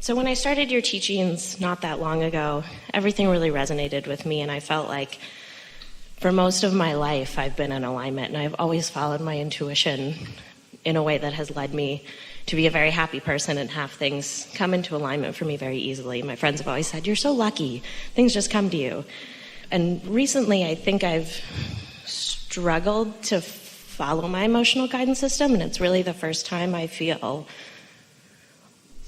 So when I started your teachings not that long ago, everything really resonated with me, and I felt like for most of my life I've been in alignment, and I've always followed my intuition in a way that has led me to be a very happy person and have things come into alignment for me very easily. My friends have always said, "You're so lucky. Things just come to you." And recently I think I've struggled to follow my emotional guidance system, and it's really the first time I feel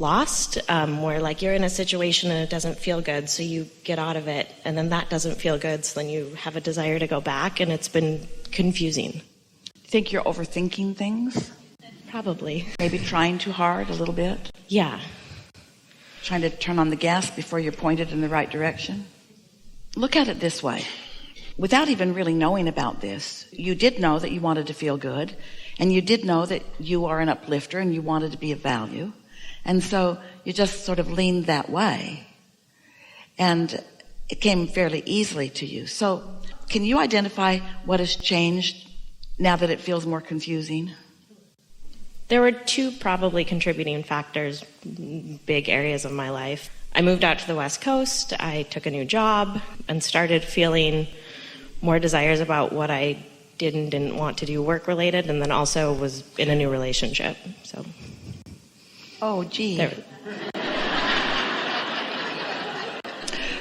lost, where like you're in a situation and it doesn't feel good, so you get out of it, and then that doesn't feel good, so then you have a desire to go back, and it's been confusing. You think you're overthinking things? Probably. Maybe trying too hard a little bit? Yeah. Trying to turn on the gas before you're pointed in the right direction? Look at it this way. Without even really knowing about this, you did know that you wanted to feel good, and you did know that you are an uplifter and you wanted to be of value. And so you just sort of leaned that way. And it came fairly easily to you. So can you identify what has changed now that it feels more confusing? There were two probably contributing factors, big areas of my life. I moved out to the West Coast, I took a new job, and started feeling more desires about what I didn't want to do work-related, and then also was in a new relationship. So. Oh, gee.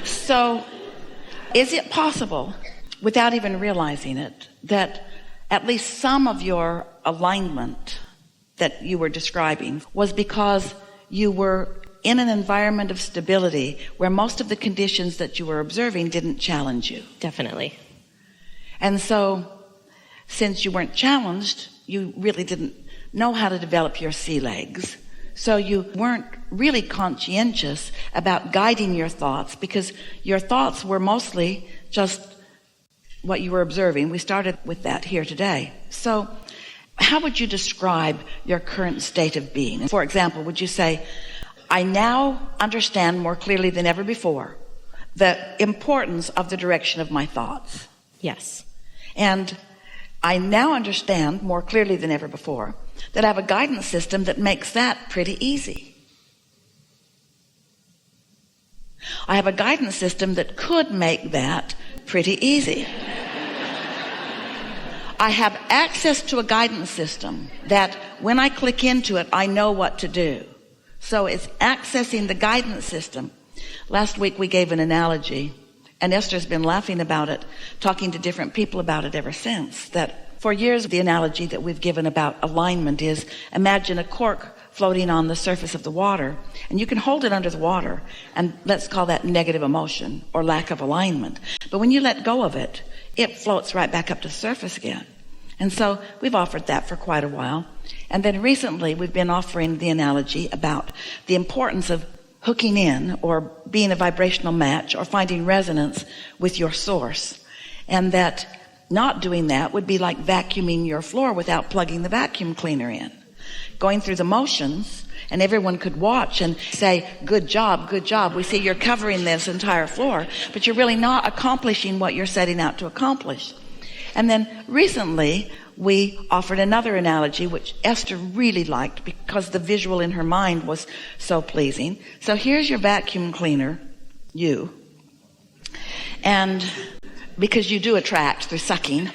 So, is it possible, without even realizing it, that at least some of your alignment that you were describing was because you were in an environment of stability where most of the conditions that you were observing didn't challenge you? Definitely. And so, since you weren't challenged, you really didn't know how to develop your sea legs. So you weren't really conscientious about guiding your thoughts, because your thoughts were mostly just what you were observing. We started with that here today. So how would you describe your current state of being? For example, would you say, I now understand more clearly than ever before the importance of the direction of my thoughts? Yes. And I now understand more clearly than ever before that I have a guidance system that makes that pretty easy. I have a guidance system that could make that pretty easy. I have access to a guidance system that when I click into it, I know what to do. So it's accessing the guidance system. Last week we gave an analogy, and Esther's been laughing about it, talking to different people about it ever since. That for years the analogy that we've given about alignment is, imagine a cork floating on the surface of the water, and you can hold it under the water, and let's call that negative emotion or lack of alignment. But when you let go of it, it floats right back up to the surface again. And so we've offered that for quite a while. And then recently we've been offering the analogy about the importance of hooking in or being a vibrational match or finding resonance with your source. And that not doing that would be like vacuuming your floor without plugging the vacuum cleaner in. Going through the motions, and everyone could watch and say, good job, we see you're covering this entire floor, but you're really not accomplishing what you're setting out to accomplish. And then recently we offered another analogy which Esther really liked because the visual in her mind was so pleasing. So here's your vacuum cleaner, you, and because you do attract through sucking,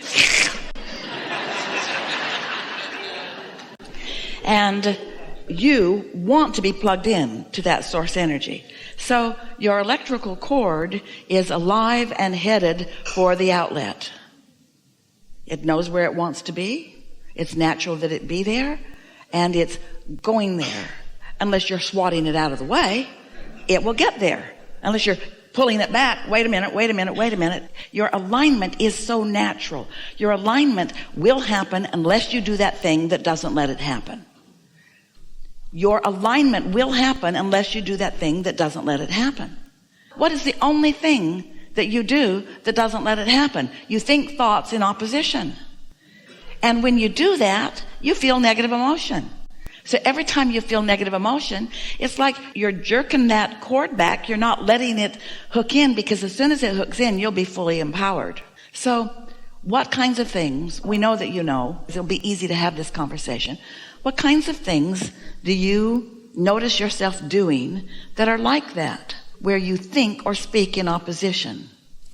and you want to be plugged in to that source energy. So your electrical cord is alive and headed for the outlet. It knows where it wants to be. It's natural that it be there, and it's going there. Unless you're swatting it out of the way, it will get there. Unless you're pulling it back, wait a minute. Your alignment is so natural. Your alignment will happen unless you do that thing that doesn't let it happen. Your alignment will happen unless you do that thing that doesn't let it happen. What is the only thing that you do that doesn't let it happen? You think thoughts in opposition. And when you do that, you feel negative emotion. So every time you feel negative emotion, it's like you're jerking that cord back. You're not letting it hook in, because as soon as it hooks in, you'll be fully empowered. So what kinds of things, we know that you know, it'll be easy to have this conversation. What kinds of things do you notice yourself doing that are like that, where you think or speak in opposition?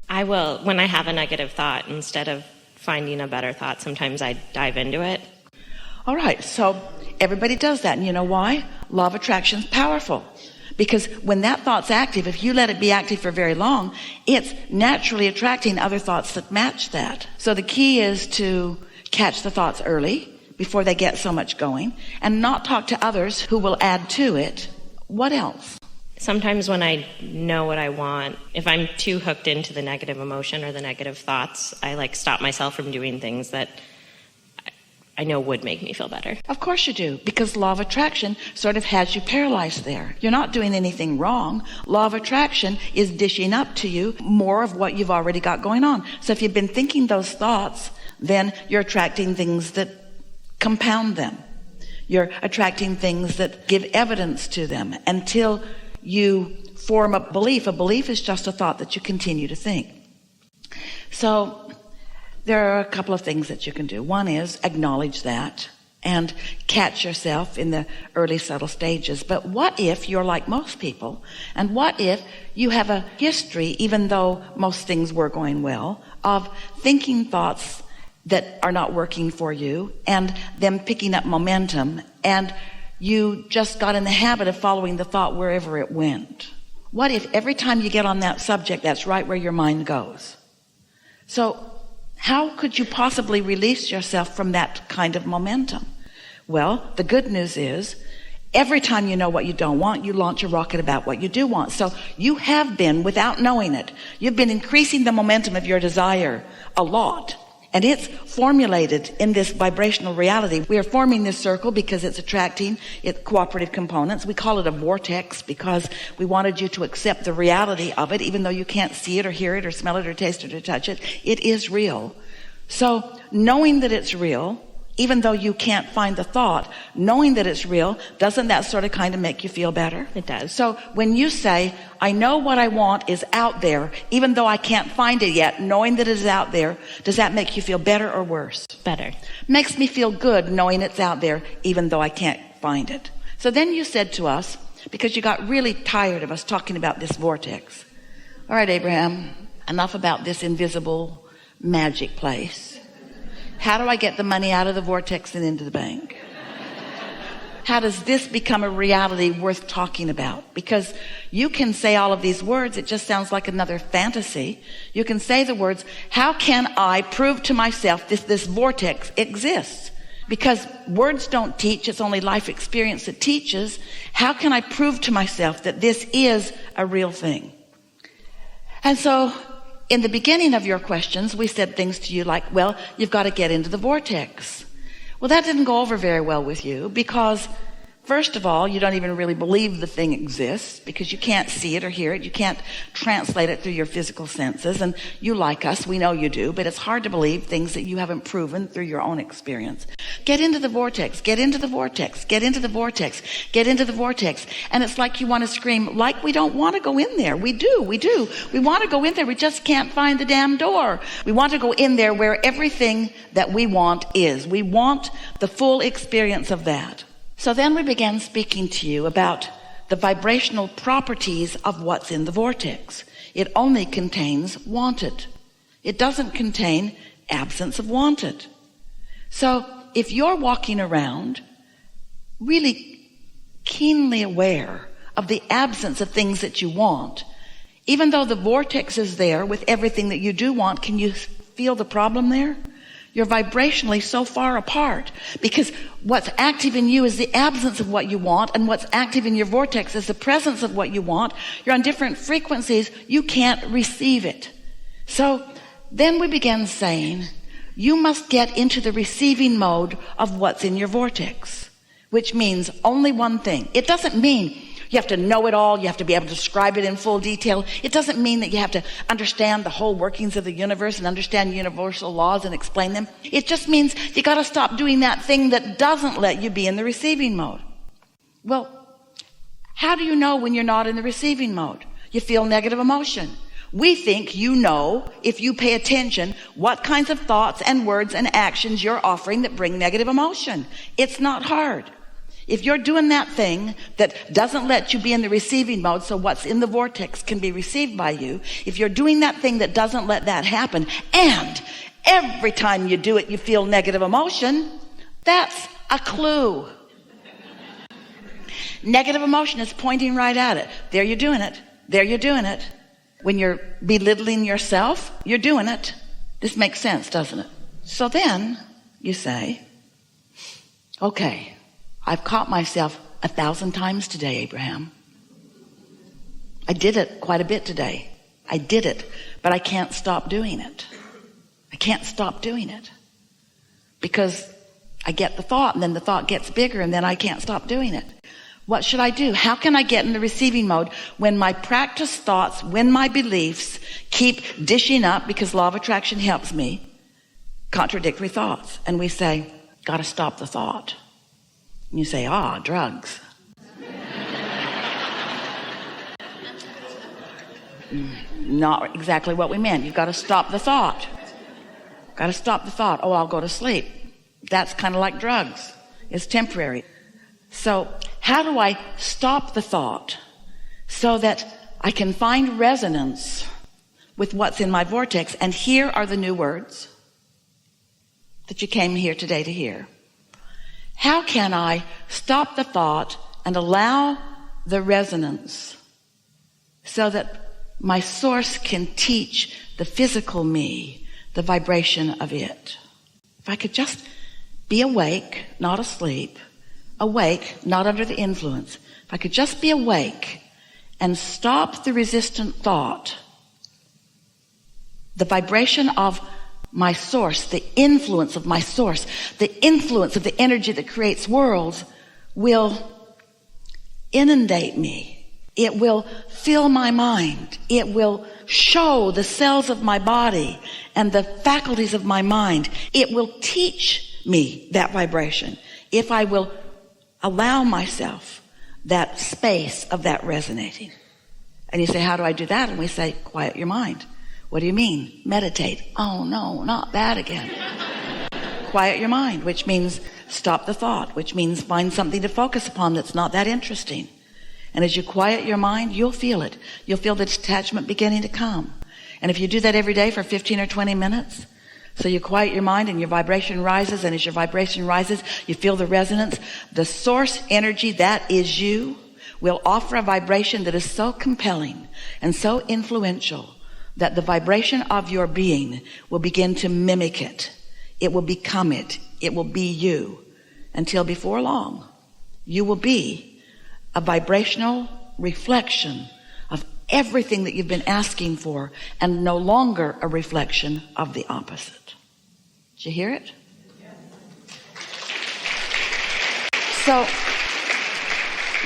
I will, when I have a negative thought, instead of finding a better thought, sometimes I dive into it. All right, so everybody does that, and you know why? Law of attraction is powerful. Because when that thought's active, if you let it be active for very long, it's naturally attracting other thoughts that match that. So the key is to catch the thoughts early, before they get so much going, and not talk to others who will add to it. What else? Sometimes when I know what I want, if I'm too hooked into the negative emotion or the negative thoughts, I stop myself from doing things that I know would make me feel better. Of course you do, because law of attraction sort of has you paralyzed there. You're not doing anything wrong. Law of attraction is dishing up to you more of what you've already got going on. So if you've been thinking those thoughts, then you're attracting things that compound them. You're attracting things that give evidence to them until you form a belief. A belief is just a thought that you continue to think. So there are a couple of things that you can do. One is acknowledge that and catch yourself in the early subtle stages. But what if you're like most people, and what if you have a history, even though most things were going well, of thinking thoughts that are not working for you and them picking up momentum, and you just got in the habit of following the thought wherever it went? What if every time you get on that subject, that's right where your mind goes? So how could you possibly release yourself from that kind of momentum? Well, the good news is every time you know what you don't want, you launch a rocket about what you do want. So you have been, without knowing it, you've been increasing the momentum of your desire a lot. And it's formulated in this vibrational reality. We are forming this circle because it's attracting cooperative components. We call it a vortex because we wanted you to accept the reality of it, even though you can't see it or hear it or smell it or taste it or touch it. It is real. So knowing that it's real, even though you can't find the thought, knowing that it's real, doesn't that sort of kind of make you feel better? It does. So when you say, I know what I want is out there, even though I can't find it yet, knowing that it is out there, does that make you feel better or worse? Better. Makes me feel good knowing it's out there, even though I can't find it. So then you said to us, because you got really tired of us talking about this vortex, all right, Abraham, enough about this invisible magic place. How do I get the money out of the vortex and into the bank? How does this become a reality worth talking about? Because you can say all of these words, it just sounds like another fantasy. You can say the words, how can I prove to myself this vortex exists? Because words don't teach, it's only life experience that teaches. How can I prove to myself that this is a real thing? And so in the beginning of your questions, we said things to you like, well, you've got to get into the vortex. Well, that didn't go over very well with you because, first of all, you don't even really believe the thing exists because you can't see it or hear it. You can't translate it through your physical senses. And you, like us, we know you do, but it's hard to believe things that you haven't proven through your own experience. Get into the vortex, get into the vortex, get into the vortex, get into the vortex. And it's like you want to scream, like we don't want to go in there. We do. We want to go in there. We just can't find the damn door. We want to go in there where everything that we want is. We want the full experience of that. So then we began speaking to you about the vibrational properties of what's in the vortex. It only contains wanted. It doesn't contain absence of wanted. So if you're walking around really keenly aware of the absence of things that you want, even though the vortex is there with everything that you do want, can you feel the problem there? You're vibrationally so far apart because what's active in you is the absence of what you want, and what's active in your vortex is the presence of what you want. You're on different frequencies. You can't receive it. So then we began saying, you must get into the receiving mode of what's in your vortex, which means only one thing. It doesn't mean you have to know it all. You have to be able to describe it in full detail. It doesn't mean that you have to understand the whole workings of the universe and understand universal laws and explain them. It just means you got to stop doing that thing that doesn't let you be in the receiving mode. Well, how do you know when you're not in the receiving mode? You feel negative emotion. We think you know, if you pay attention, what kinds of thoughts and words and actions you're offering that bring negative emotion. It's not hard. If you're doing that thing that doesn't let you be in the receiving mode, so what's in the vortex can be received by you, if you're doing that thing that doesn't let that happen, and every time you do it you feel negative emotion, that's a clue. Negative emotion is pointing right at it. There you're doing it. There you're doing it. When you're belittling yourself, you're doing it. This makes sense, doesn't it? So then you say, okay, I've caught myself 1,000 times today, Abraham. I did it quite a bit today. I did it, but I can't stop doing it. I can't stop doing it because I get the thought, and then the thought gets bigger, and then I can't stop doing it. What should I do? How can I get in the receiving mode when my practice thoughts, when my beliefs keep dishing up, because law of attraction helps me, contradictory thoughts? And we say, got to stop the thought. And you say, drugs. Not exactly what we meant. You've got to stop the thought. Got to stop the thought. I'll go to sleep. That's kind of like drugs. It's temporary. So how do I stop the thought so that I can find resonance with what's in my vortex? And here are the new words that you came here today to hear. How can I stop the thought and allow the resonance so that my source can teach the physical me the vibration of it? If I could just be awake, not asleep, awake, not under the influence. If I could just be awake and stop the resistant thought, the vibration of my source, the influence of my source, the influence of the energy that creates worlds will inundate me. It will fill my mind. It will show the cells of my body and the faculties of my mind. It will teach me that vibration if I will allow myself that space of that resonating. And you say, how do I do that? And we say, quiet your mind. What do you mean? Meditate. Oh no, not that again. Quiet your mind, which means stop the thought, which means find something to focus upon that's not that interesting. And as you quiet your mind, you'll feel it. You'll feel the detachment beginning to come. And if you do that every day for 15 or 20 minutes, so you quiet your mind and your vibration rises, and as your vibration rises, you feel the resonance. The source energy that is you will offer a vibration that is so compelling and so influential that the vibration of your being will begin to mimic it. It will become it. It will be you. Until before long, you will be a vibrational reflection of everything that you've been asking for, and no longer a reflection of the opposite. Did you hear it? So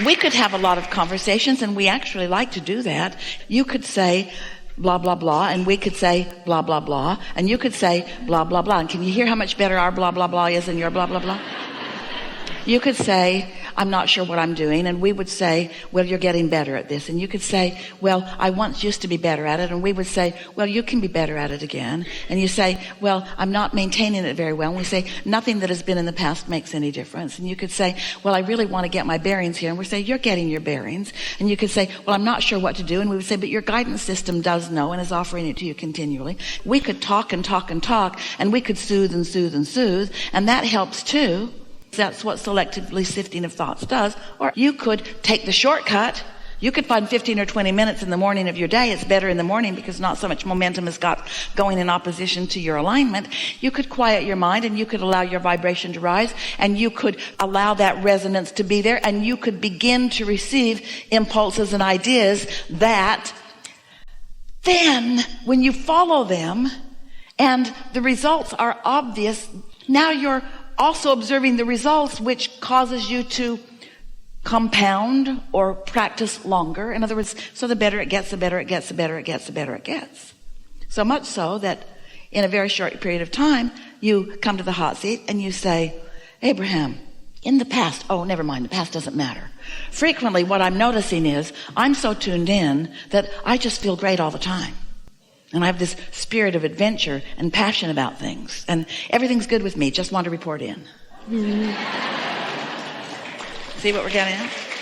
we could have a lot of conversations, and we actually like to do that. You could say blah blah blah, and we could say blah blah blah, and you could say blah blah blah. And can you hear how much better our blah blah blah is than your blah blah blah? You could say, I'm not sure what I'm doing, and we would say, well, you're getting better at this. And you could say, well, I once used to be better at it, and we would say, well, you can be better at it again. And you say, well, I'm not maintaining it very well. And we say, nothing that has been in the past makes any difference. And you could say, well, I really want to get my bearings here. And we say, you're getting your bearings. And you could say, well, I'm not sure what to do. And we would say, but your guidance system does know and is offering it to you continually. We could talk and talk and talk, and we could soothe and soothe and soothe, and that helps too. That's what selectively sifting of thoughts does. Or you could take the shortcut. You could find 15 or 20 minutes in the morning of your day. It's better in the morning because not so much momentum has got going in opposition to your alignment. You could quiet your mind, and you could allow your vibration to rise, and you could allow that resonance to be there, and you could begin to receive impulses and ideas that then, when you follow them and the results are obvious, now you're also observing the results, which causes you to compound or practice longer. In other words, so the better it gets, the better it gets, the better it gets, the better it gets. So much so that in a very short period of time, you come to the hot seat and you say, Abraham, in the past, oh, never mind, the past doesn't matter. Frequently, what I'm noticing is I'm so tuned in that I just feel great all the time. And I have this spirit of adventure and passion about things. And everything's good with me. Just want to report in. See what we're getting at?